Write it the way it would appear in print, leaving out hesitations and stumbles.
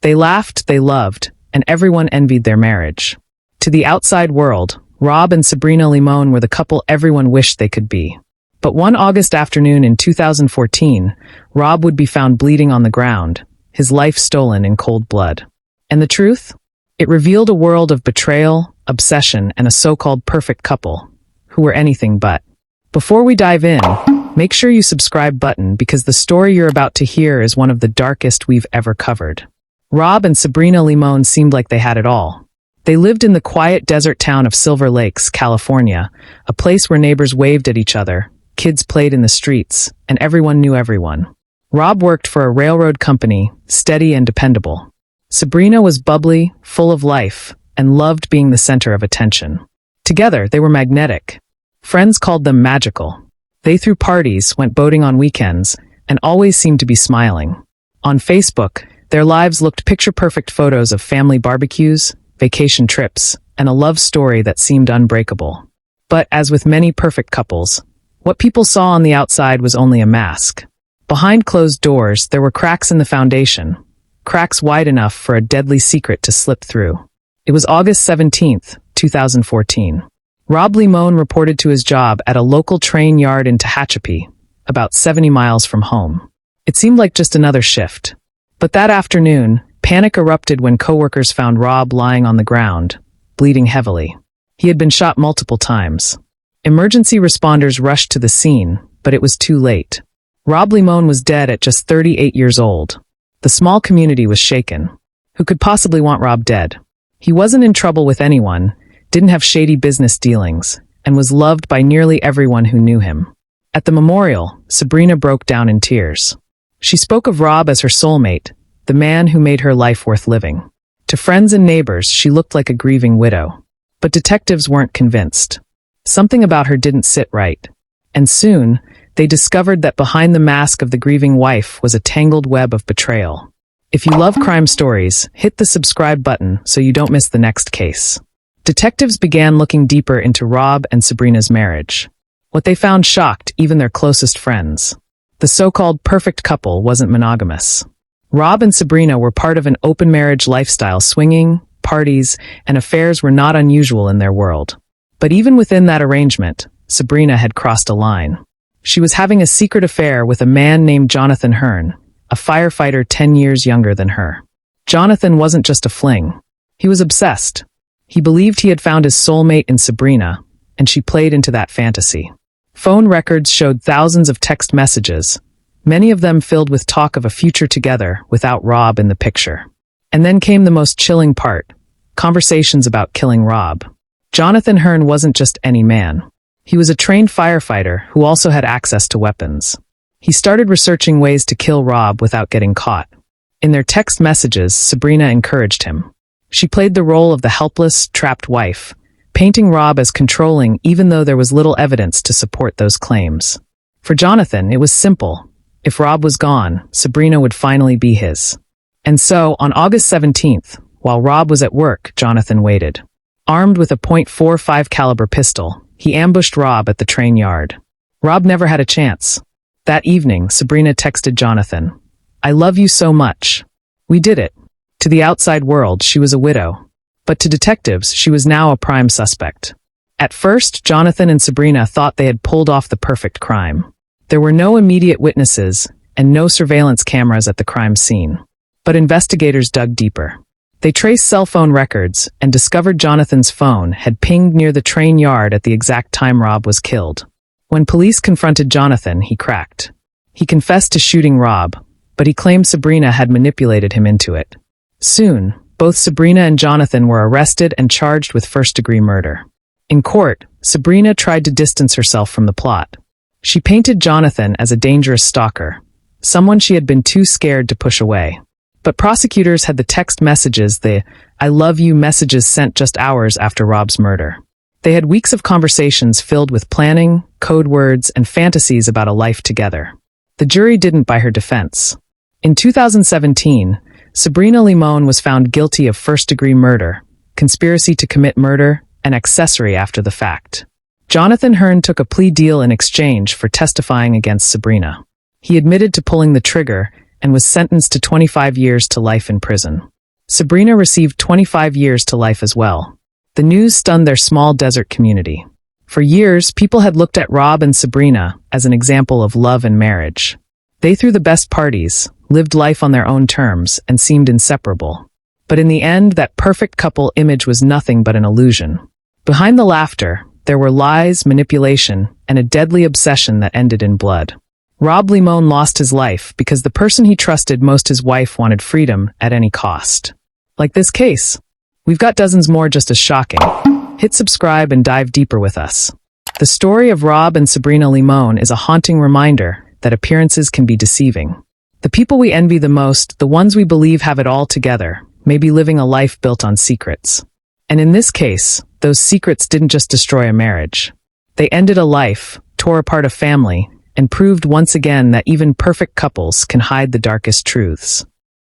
They laughed, they loved, and everyone envied their marriage. To the outside world, Rob and Sabrina Limon were the couple everyone wished they could be. But one August afternoon in 2014, Rob would be found bleeding on the ground, his life stolen in cold blood. And the truth? It revealed a world of betrayal, obsession, and a so-called perfect couple, who were anything but. Before we dive in, make sure you subscribe button because the story you're about to hear is one of the darkest we've ever covered. Rob and Sabrina Limon seemed like they had it all. They lived in the quiet desert town of Silver Lakes, California, a place where neighbors waved at each other, kids played in the streets, and everyone knew everyone. Rob worked for a railroad company, steady and dependable. Sabrina was bubbly, full of life, and loved being the center of attention. Together, they were magnetic. Friends called them magical. They threw parties, went boating on weekends, and always seemed to be smiling. On Facebook, their lives looked picture-perfect photos of family barbecues, vacation trips, and a love story that seemed unbreakable. But as with many perfect couples, what people saw on the outside was only a mask. Behind closed doors, there were cracks in the foundation, cracks wide enough for a deadly secret to slip through. It was August 17th, 2014. Rob Limon reported to his job at a local train yard in Tehachapi, about 70 miles from home. It seemed like just another shift. But that afternoon, panic erupted when coworkers found Rob lying on the ground, bleeding heavily. He had been shot multiple times. Emergency responders rushed to the scene, but it was too late. Rob Limon was dead at just 38 years old. The small community was shaken. Who could possibly want Rob dead? He wasn't in trouble with anyone, didn't have shady business dealings, and was loved by nearly everyone who knew him. At the memorial, Sabrina broke down in tears. She spoke of Rob as her soulmate, the man who made her life worth living. To friends and neighbors, she looked like a grieving widow. But detectives weren't convinced. Something about her didn't sit right. And soon, they discovered that behind the mask of the grieving wife was a tangled web of betrayal. If you love crime stories, hit the subscribe button so you don't miss the next case. Detectives began looking deeper into Rob and Sabrina's marriage. What they found shocked even their closest friends. The so-called perfect couple wasn't monogamous. Rob and Sabrina were part of an open marriage lifestyle. Swinging, parties, and affairs were not unusual in their world. But even within that arrangement, Sabrina had crossed a line. She was having a secret affair with a man named Jonathan Hearn, a firefighter 10 years younger than her. Jonathan wasn't just a fling. He was obsessed. He believed he had found his soulmate in Sabrina, and she played into that fantasy. Phone records showed thousands of text messages, many of them filled with talk of a future together without Rob in the picture. And then came the most chilling part, conversations about killing Rob. Jonathan Hearn wasn't just any man. He was a trained firefighter who also had access to weapons. He started researching ways to kill Rob without getting caught. In their text messages, Sabrina encouraged him. She played the role of the helpless, trapped wife, painting Rob as controlling even though there was little evidence to support those claims. For Jonathan, it was simple. If Rob was gone, Sabrina would finally be his. And so, on August 17th, while Rob was at work, Jonathan waited. Armed with a .45 caliber pistol, he ambushed Rob at the train yard. Rob never had a chance. That evening, Sabrina texted Jonathan, "I love you so much." We did it. To the outside world, she was a widow. But to detectives, she was now a prime suspect. At first, Jonathan and Sabrina thought they had pulled off the perfect crime. There were no immediate witnesses and no surveillance cameras at the crime scene. But investigators dug deeper. They traced cell phone records and discovered Jonathan's phone had pinged near the train yard at the exact time Rob was killed. When police confronted Jonathan, he cracked. He confessed to shooting Rob, but he claimed Sabrina had manipulated him into it. Soon, both Sabrina and Jonathan were arrested and charged with first-degree murder. In court, Sabrina tried to distance herself from the plot. She painted Jonathan as a dangerous stalker, someone she had been too scared to push away. But prosecutors had the text messages, the "I love you" messages sent just hours after Rob's murder. They had weeks of conversations filled with planning, code words, and fantasies about a life together. The jury didn't buy her defense. In 2017, Sabrina Limon was found guilty of first-degree murder, conspiracy to commit murder, and accessory after the fact. Jonathan Hearn took a plea deal in exchange for testifying against Sabrina. He admitted to pulling the trigger and was sentenced to 25 years to life in prison. Sabrina received 25 years to life as well. The news stunned their small desert community. For years, people had looked at Rob and Sabrina as an example of love and marriage. They threw the best parties, lived life on their own terms, and seemed inseparable. But in the end, that perfect couple image was nothing but an illusion. Behind the laughter, there were lies, manipulation, and a deadly obsession that ended in blood. Rob Limon lost his life because the person he trusted most, his wife, wanted freedom at any cost. Like this case. We've got dozens more just as shocking. Hit subscribe and dive deeper with us. The story of Rob and Sabrina Limon is a haunting reminder that appearances can be deceiving. The people we envy the most, the ones we believe have it all together, may be living a life built on secrets. And in this case, those secrets didn't just destroy a marriage. They ended a life, tore apart a family, and proved once again that even perfect couples can hide the darkest truths.